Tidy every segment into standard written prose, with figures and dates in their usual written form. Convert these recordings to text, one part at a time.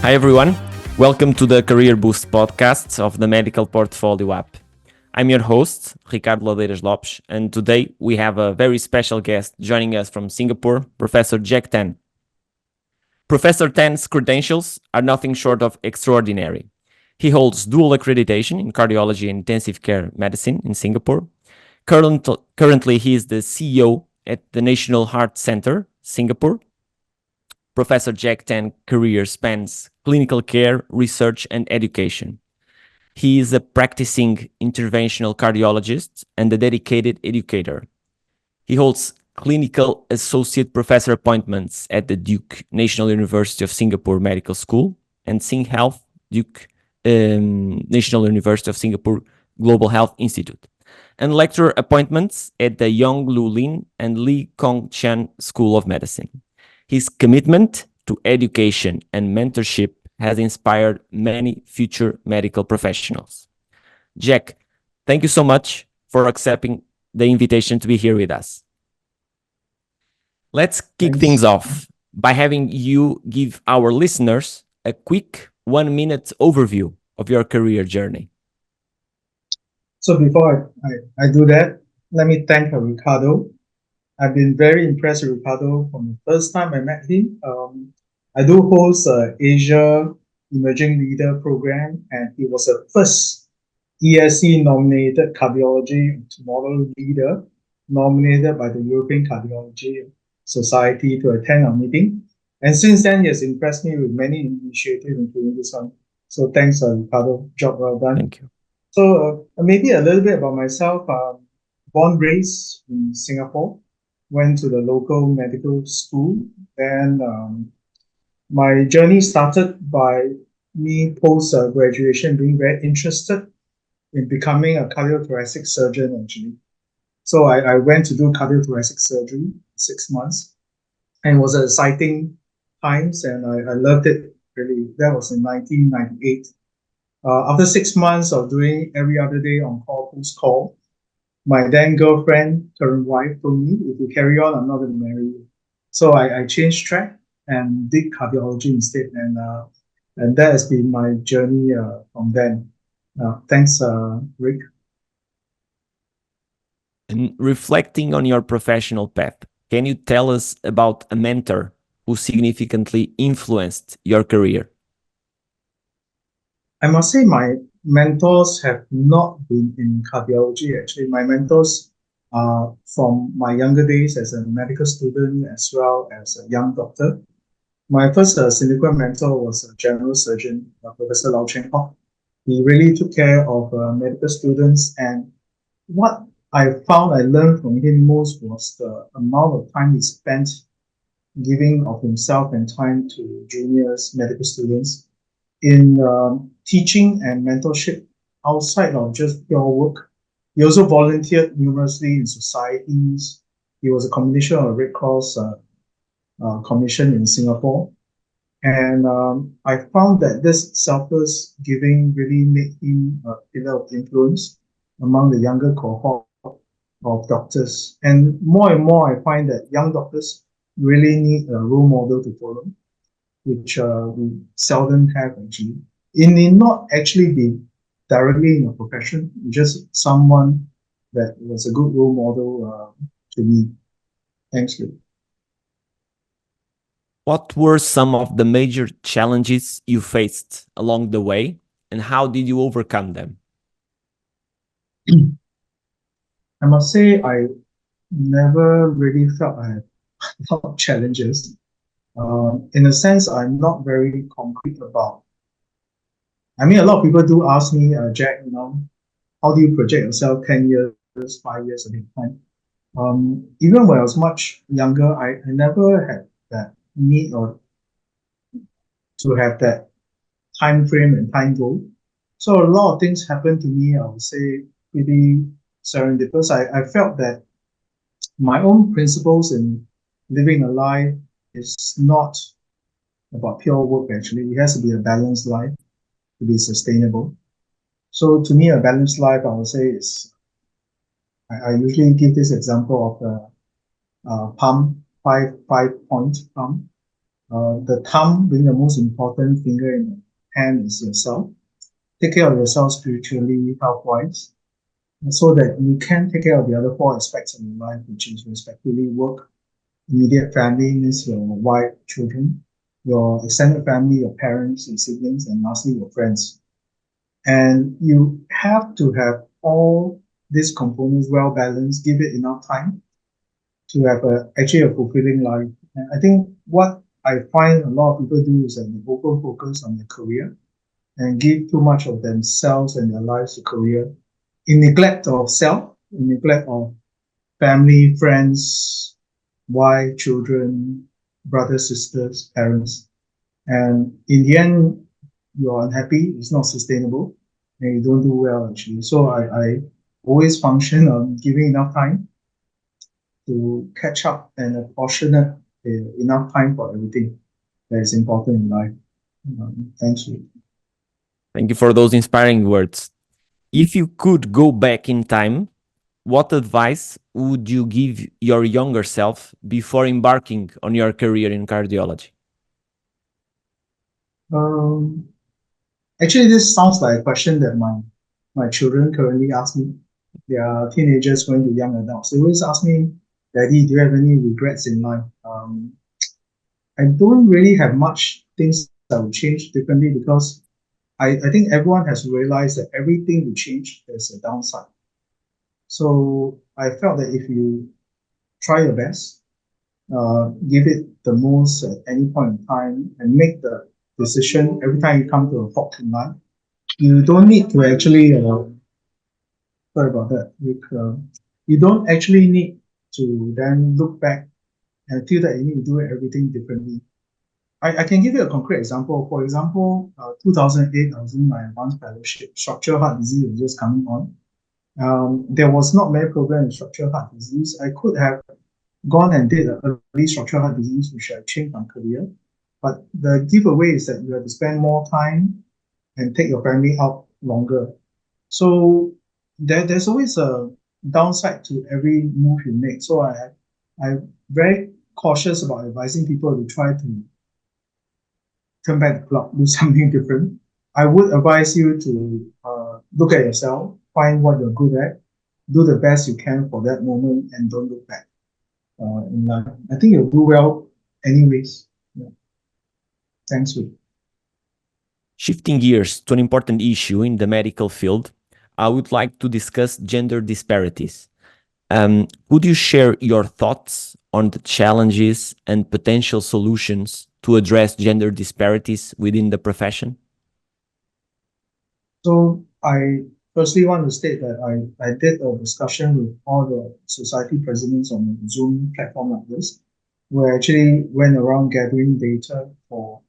Hi everyone, welcome to the Career Boost podcast of the Medical Portfolio app. I'm your host, Ricardo Ladeiras Lopes, and today we have a very special guest joining us from Singapore, Professor Jack Tan. Professor Tan's credentials are nothing short of extraordinary. He holds dual accreditation in cardiology and intensive care medicine in Singapore. Currently, he is the CEO at the National Heart Center, Singapore. Professor Jack Tan's career spans clinical care, research, and education. He is a practicing interventional cardiologist and a dedicated educator. He holds clinical associate professor appointments at the Duke National University of Singapore Medical School and SingHealth Duke National University of Singapore Global Health Institute, and lecturer appointments at the Yong Lu Lin and Lee Kong Chian School of Medicine. His commitment to education and mentorship has inspired many future medical professionals. Jack, thank you so much for accepting the invitation to be here with us. Let's kick things off by having you give our listeners a quick 1-minute overview of your career journey. So before I do that, let me thank Ricardo. I've been very impressed with Ricardo from the first time I met him. I do host Asia Emerging Leader Program, and he was the first ESC nominated cardiology tomorrow leader nominated by the European Cardiology Society to attend our meeting. And since then, he has impressed me with many initiatives, including this one. So thanks, Ricardo. Job well done. Thank you. So maybe a little bit about myself. Born, raised in Singapore, went to the local medical school. Then my journey started by me post-graduation being very interested in becoming a cardiothoracic surgeon, actually. So I went to do cardiothoracic surgery 6 months, and it was an exciting times, and I loved it, really. That was in 1998. After 6 months of doing every other day on call, post call, my then girlfriend, current wife, told me, if you carry on, I'm not going to marry you. So I changed track and did cardiology instead, and that has been my journey from then. Thanks, Rick. And reflecting on your professional path, can you tell us about a mentor who significantly influenced your career? I must say my mentors have not been in cardiology. Actually, my mentors are from my younger days as a medical student as well as a young doctor. My first significant mentor was a general surgeon, Professor Lau Cheng Hock. He really took care of medical students, and what I found I learned from him most was the amount of time he spent giving of himself and time to juniors medical students in teaching and mentorship outside of just pure work. He also volunteered numerously in societies. He was a combination of Red Cross commission in Singapore. And I found that this selfless giving really made him a pillar of influence among the younger cohort of doctors. And more, I find that young doctors really need a role model to follow, which we seldom have, actually. It need not actually be directly in a profession, just someone that was a good role model to me. Thanks, Luke. What were some of the major challenges you faced along the way, and how did you overcome them? I must say I never really felt I had a lot of challenges. In a sense, I'm not very concrete about. I mean, a lot of people do ask me, Jack, how do you project yourself 10 years, 5 years ahead of time? Even when I was much younger, I never had that need or to have that time frame and time goal. So a lot of things happened to me, I would say, pretty serendipitous. I felt that my own principles in living a life is not about pure work, actually. It has to be a balanced life to be sustainable. So to me, a balanced life, I would say, is, I usually give this example of the palm, five point palm. The thumb being the most important finger in the hand is yourself. Take care of yourself spiritually, health-wise, so that you can take care of the other four aspects of your life, which is respectively work, immediate family, means your wife, children, your extended family, your parents, your siblings, and lastly, your friends. And you have to have all these components well balanced, give it enough time to have actually a fulfilling life. And I think what I find a lot of people do is that they over focus on their career and give too much of themselves and their lives to career in neglect of self, in neglect of family, friends, wife, children, brothers, sisters, parents. And in the end, you're unhappy, it's not sustainable, and you don't do well actually. So I always function on giving enough time to catch up and apportionate enough time for everything that is important in life. Thank you. Thank you for those inspiring words. If you could go back in time, what advice would you give your younger self before embarking on your career in cardiology? Um, Actually, this sounds like a question that my children currently ask me. They are teenagers going to young adults. They always ask me, Daddy, do you have any regrets in life? I don't really have much things that would change differently because I think everyone has realized that everything you change, there's a downside. So I felt that if you try your best, give it the most at any point in time, and make the decision every time you come to a fork in life, you don't need to actually sorry about that. You don't actually need to then look back and feel that you need to do everything differently. I can give you a concrete example. For example, 2008, I was in my advanced fellowship. Structural heart disease was just coming on. There was not many programs in structural heart disease. I could have gone and did an early structural heart disease, which I changed my career. But the giveaway is that you have to spend more time and take your family out longer. So there's always a downside to every move you make. So I'm very cautious about advising people to try to turn back the clock, do something different. I would advise you to look at yourself, find what you're good at, do the best you can for that moment, and don't look back in life. I think you'll do well anyways. Yeah. Thanks, Rick. Shifting gears to an important issue in the medical field, I would like to discuss gender disparities. Would you share your thoughts on the challenges and potential solutions to address gender disparities within the profession? So I firstly want to state that I did a discussion with all the society presidents on a Zoom platform like this, where I actually went around gathering data for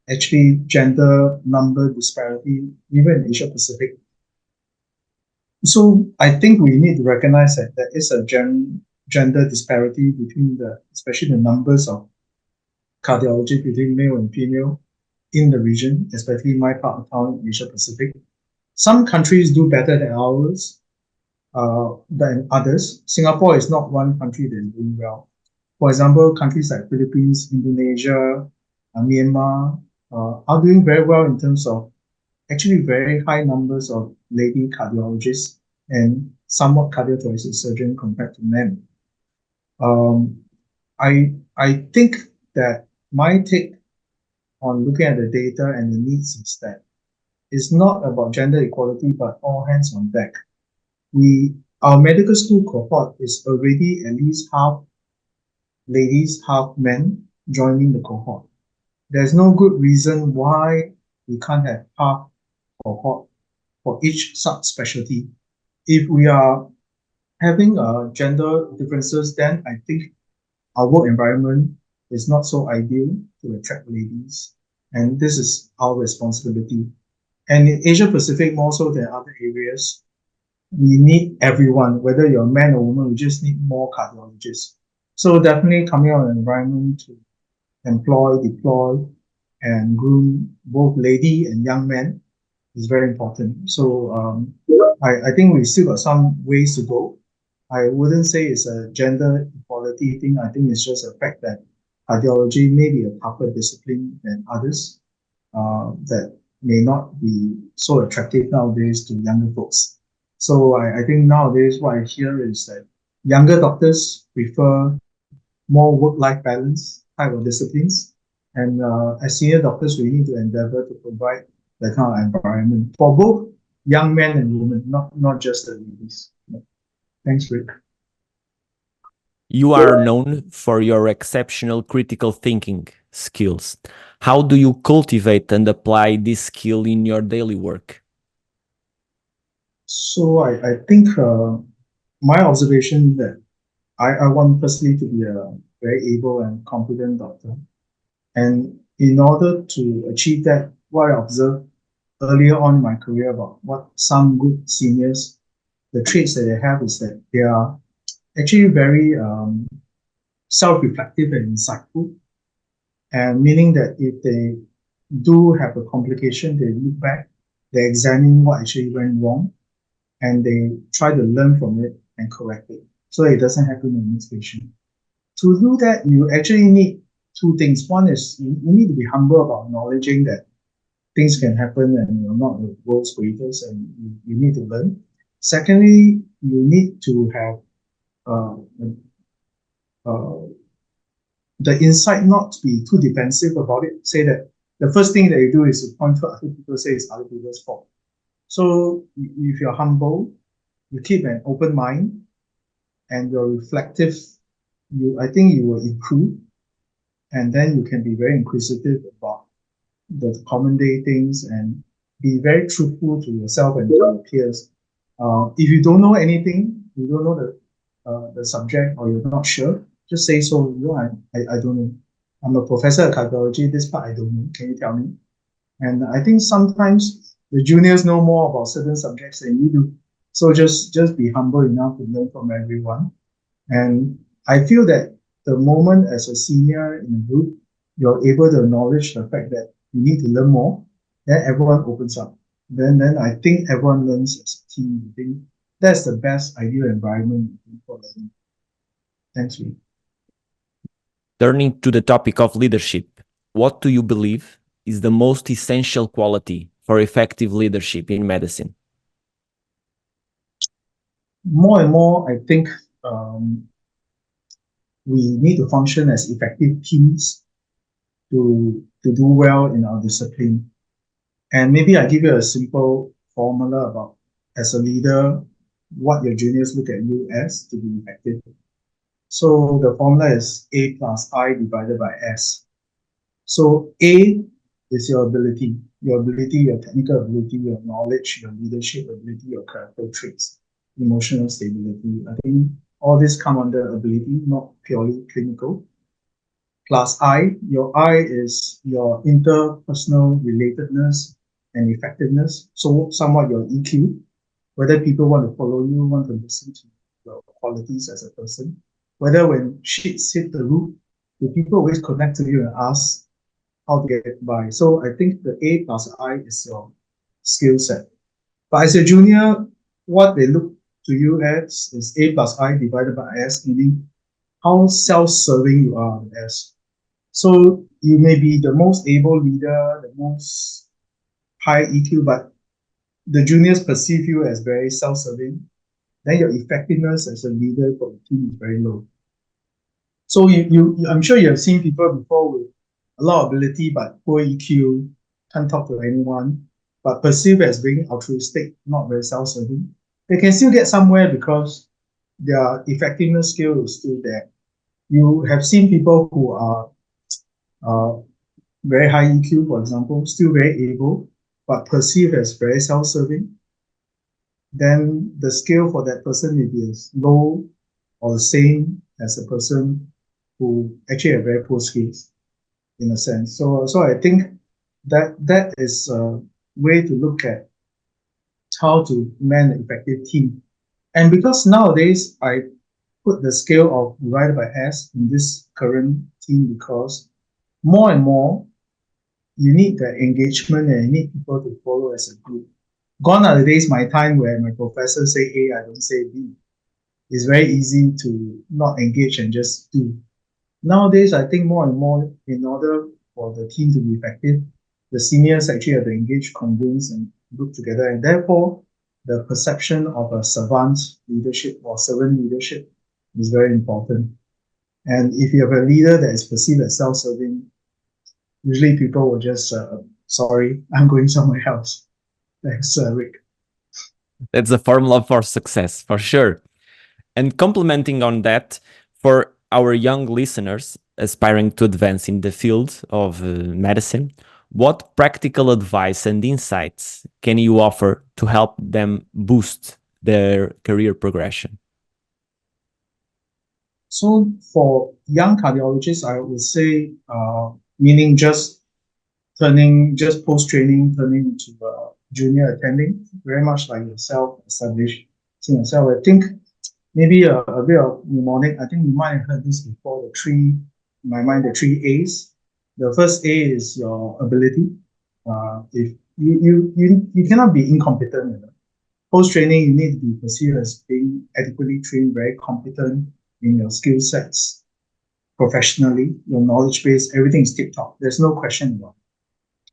actually gender number disparity, even in Asia Pacific. So I think we need to recognize that there is a gender disparity between especially the numbers of cardiology between male and female in the region, especially my part of town in Asia Pacific. Some countries do better than ours, than others. Singapore is not one country that is doing well. For example, countries like Philippines, Indonesia, Myanmar are doing very well in terms of actually very high numbers of lady cardiologists and somewhat cardiothoracic surgeons compared to men. Um, I think that my take on looking at the data and the needs is that it's not about gender equality, but all hands on deck. Our medical school cohort is already at least half ladies, half men joining the cohort. There's no good reason why we can't have half cohort for each subspecialty. If we are having gender differences, then I think our work environment is not so ideal to attract ladies, and this is our responsibility. And in Asia Pacific, more so than other areas, we need everyone, whether you're a man or woman, we just need more cardiologists. So definitely coming out of an environment to employ, deploy, and groom both lady and young men is very important. So I think we still got some ways to go. I wouldn't say it's a gender equality thing. I think it's just a fact that cardiology may be a tougher discipline than others that may not be so attractive nowadays to younger folks. So I think nowadays what I hear is that younger doctors prefer more work-life balance type of disciplines. And as senior doctors, we need to endeavor to provide that kind of environment for both young men and women, not just the ladies. Thanks, Rick. You are known for your exceptional critical thinking skills. How do you cultivate and apply this skill in your daily work? So I think my observation that I want personally to be a very able and competent doctor. And in order to achieve that, what I observed earlier on in my career about what some good seniors, the traits that they have is that they are actually very self-reflective and insightful. And meaning that if they do have a complication, they look back, they examine what actually went wrong, and they try to learn from it and correct it so it doesn't happen in the next patient. To do that, you actually need two things. One is you need to be humble about acknowledging that things can happen and you're not the world's greatest and you need to learn. Secondly, you need to have uh, uh, the insight not to be too defensive about it. Say that the first thing that you do is to point to other people, say it's other people's fault. So if you're humble, you keep an open mind and you're reflective, I think you will improve, and then you can be very inquisitive about the common day things and be very truthful to yourself and to your peers. If you don't know anything, you don't know the subject or you're not sure, just say so. You know, I don't know. I'm a professor of cardiology. This part I don't know. Can you tell me? And I think sometimes the juniors know more about certain subjects than you do. So just be humble enough to learn from everyone. And I feel that the moment as a senior in a group, you're able to acknowledge the fact that you need to learn more, then everyone opens up. Then I think everyone learns as a team. I think that's the best ideal environment for learning. Thanks, Lee. Turning to the topic of leadership, what do you believe is the most essential quality for effective leadership in medicine? More and more, I think we need to function as effective teams to do well in our discipline. And maybe I give you a simple formula about as a leader, what your juniors look at you as to be effective. So the formula is A plus I divided by S. So A is your ability, your technical ability, your knowledge, your leadership ability, your character traits, emotional stability. I think all this come under ability, not purely clinical. Plus I, your I is your interpersonal relatedness and effectiveness. So somewhat your EQ, whether people want to follow you, want to listen to your qualities as a person, whether when shits hit the roof, do people always connect to you and ask how to get by? So I think the A plus I is your skill set. But as a junior, what they look to you as is A plus I divided by S, meaning how self-serving you are as. So you may be the most able leader, the most high EQ, but the juniors perceive you as very self-serving, then your effectiveness as a leader for the team is very low. So I'm sure you have seen people before with a lot of ability but poor EQ, can't talk to anyone, but perceived as being altruistic, not very self-serving. They can still get somewhere because their effectiveness skill is still there. You have seen people who are very high EQ, for example, still very able, but perceived as very self-serving, then the skill for that person may be as low or the same as a person who actually have very poor skills in a sense. So I think that is a way to look at how to man an effective team. And because nowadays I put the scale of divided by S in this current team because more and more you need the engagement and you need people to follow as a group. Gone are the days, my time where my professor say A, I don't say B. It's very easy to not engage and just do. Nowadays, I think more and more, in order for the team to be effective, the seniors actually have to engage, convince, and group together. And therefore, the perception of a savant leadership or servant leadership is very important. And if you have a leader that is perceived as self-serving, usually people will just, sorry, I'm going somewhere else. Thanks, Rick. That's a formula for success, for sure. And complementing on that, for our young listeners aspiring to advance in the field of medicine, what practical advice and insights can you offer to help them boost their career progression? So for young cardiologists, I would say, meaning just post-training, turning into a junior attending, very much like yourself, establishing yourself. I think maybe a bit of mnemonic. I think you might have heard this before, in my mind, the three A's. The first A is your ability. If you cannot be incompetent. Post-training, you need to be perceived as being adequately trained, very competent in your skill sets professionally, your knowledge base, everything is tip-top. There's no question about it.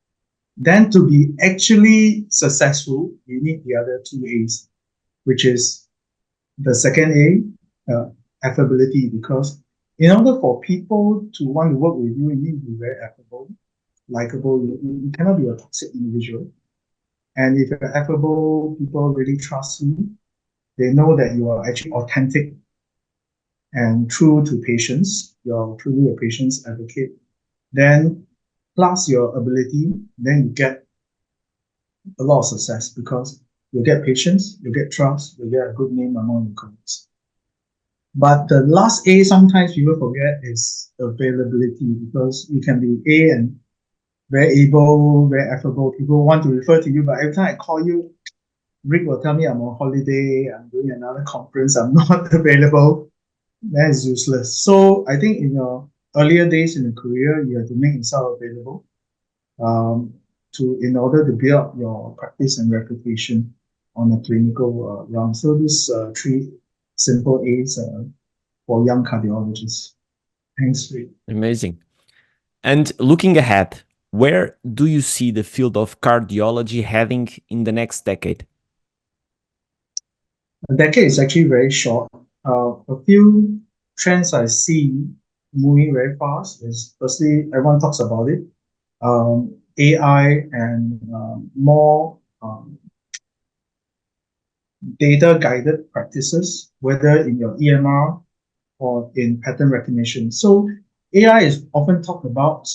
Then to be actually successful, you need the other two A's, which is the second A, affability, because in order for people to want to work with you, you need to be very affable, likable. You cannot be a toxic individual. And if you're affable, people really trust you. They know that you are actually authentic and true to patients. You're truly a patient's advocate. Then plus your ability, then you get a lot of success because you get patience, you get trust, you get a good name among your colleagues. But the last A, sometimes people forget, is availability, because you can be A and very able, very affable. People want to refer to you, but every time I call you, Rick will tell me I'm on holiday, I'm doing another conference, I'm not available. That is useless. So I think in your earlier days in the career, you have to make yourself available in order to build up your practice and reputation on a clinical round. So these three simple A's for young cardiologists. Thanks, Rick. Amazing. And looking ahead, where do you see the field of cardiology heading in the next decade? A decade is actually very short. A few trends I see moving very fast is, firstly, everyone talks about it, AI and more data-guided practices, whether in your EMR or in pattern recognition. So AI is often talked about,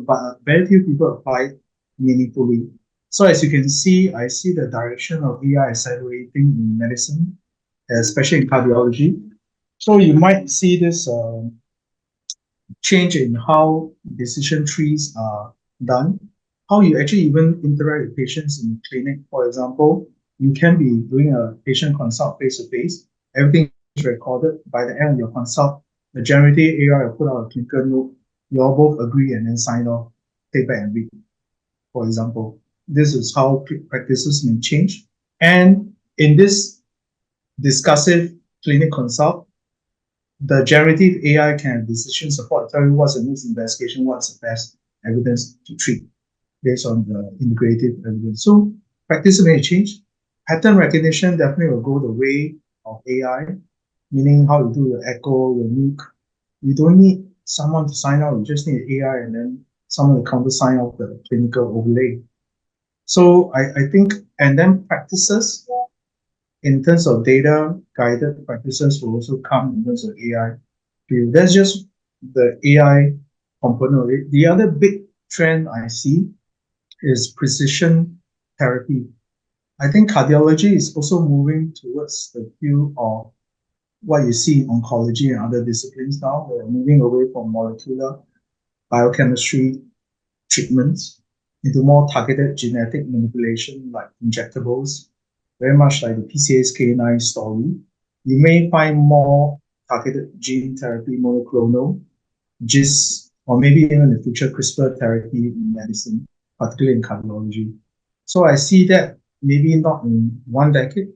but very few people apply it meaningfully. So as you can see, I see the direction of AI accelerating in medicine, especially in cardiology. So you might see this change in how decision trees are done, how you actually even interact with patients in clinic. For example, you can be doing a patient consult face to face. Everything is recorded. By the end of your consult, the generative AI will put out a clinical note. You all both agree and then sign off, take back and read. For example, this is how practices may change. And in this discussive clinic consult, the generative AI can have decision support, tell you what's the next investigation, what's the best evidence to treat based on the integrative evidence. So practice may change. Pattern recognition definitely will go the way of AI, meaning how you do your echo, your nuke. You don't need someone to sign out, you just need AI and then someone to counter sign off the clinical overlay. So I think, and then practices in terms of data guided practices will also come in terms of AI field. That's just the AI component of it. The other big trend I see is precision therapy. I think cardiology is also moving towards the field of what you see in oncology and other disciplines now. We're moving away from molecular biochemistry treatments into more targeted genetic manipulation like injectables, very much like the PCSK9 story. You may find more targeted gene therapy, monoclonal, GIS, or maybe even in the future CRISPR therapy in medicine, particularly in cardiology. So I see that maybe not in one decade,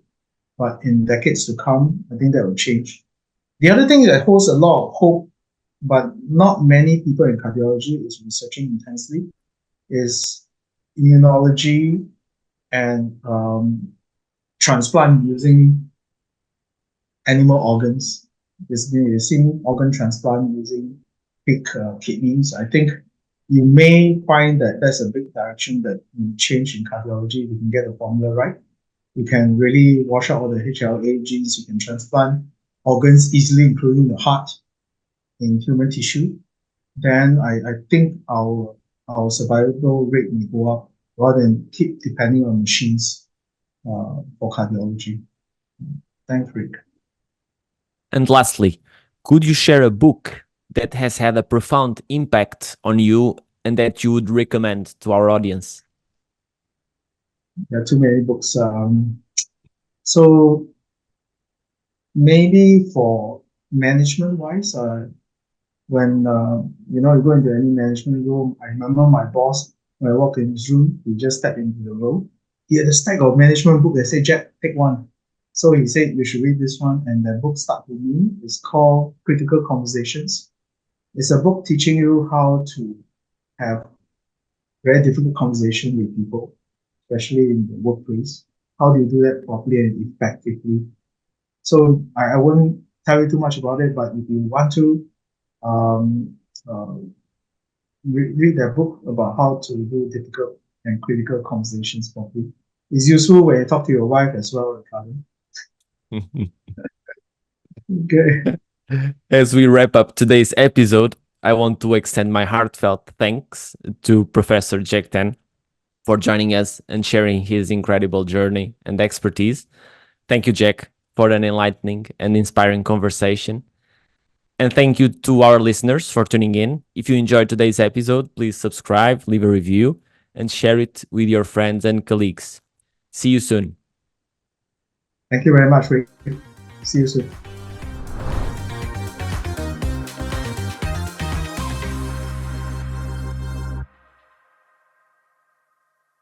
but in decades to come, I think that will change. The other thing that holds a lot of hope but not many people in cardiology is researching intensely, is immunology and transplant using animal organs. Basically, you've seen organ transplant using pig kidneys. I think you may find that that's a big direction that will change in cardiology. We can get the formula right. You can really wash out all the HLA genes. You can transplant organs easily, including the heart in human tissue. Then I think our survival rate may go up rather than keep depending on machines for cardiology. Thanks, Rick. And lastly, could you share a book that has had a profound impact on you and that you would recommend to our audience? There are too many books. So maybe for management wise, when you go into any management room, I remember my boss when I walked in his room, he just stepped into the room. He had a stack of management book. They said, "Jack, take one." So he said we should read this one, and that book stuck with me. It's called Critical Conversations. It's a book teaching you how to have very difficult conversation with people, especially in the workplace. How do you do that properly and effectively? So I won't tell you too much about it, but if you want to um, uh, read that book about how to do difficult and critical conversations properly. It's useful when you talk to your wife as well, Ricardo. Okay. As we wrap up today's episode, I want to extend my heartfelt thanks to Professor Jack Tan for joining us and sharing his incredible journey and expertise. Thank you, Jack, for an enlightening and inspiring conversation. And thank you to our listeners for tuning in. If you enjoyed today's episode, please subscribe, leave a review, and share it with your friends and colleagues. See you soon. Thank you very much, Rick. See you soon.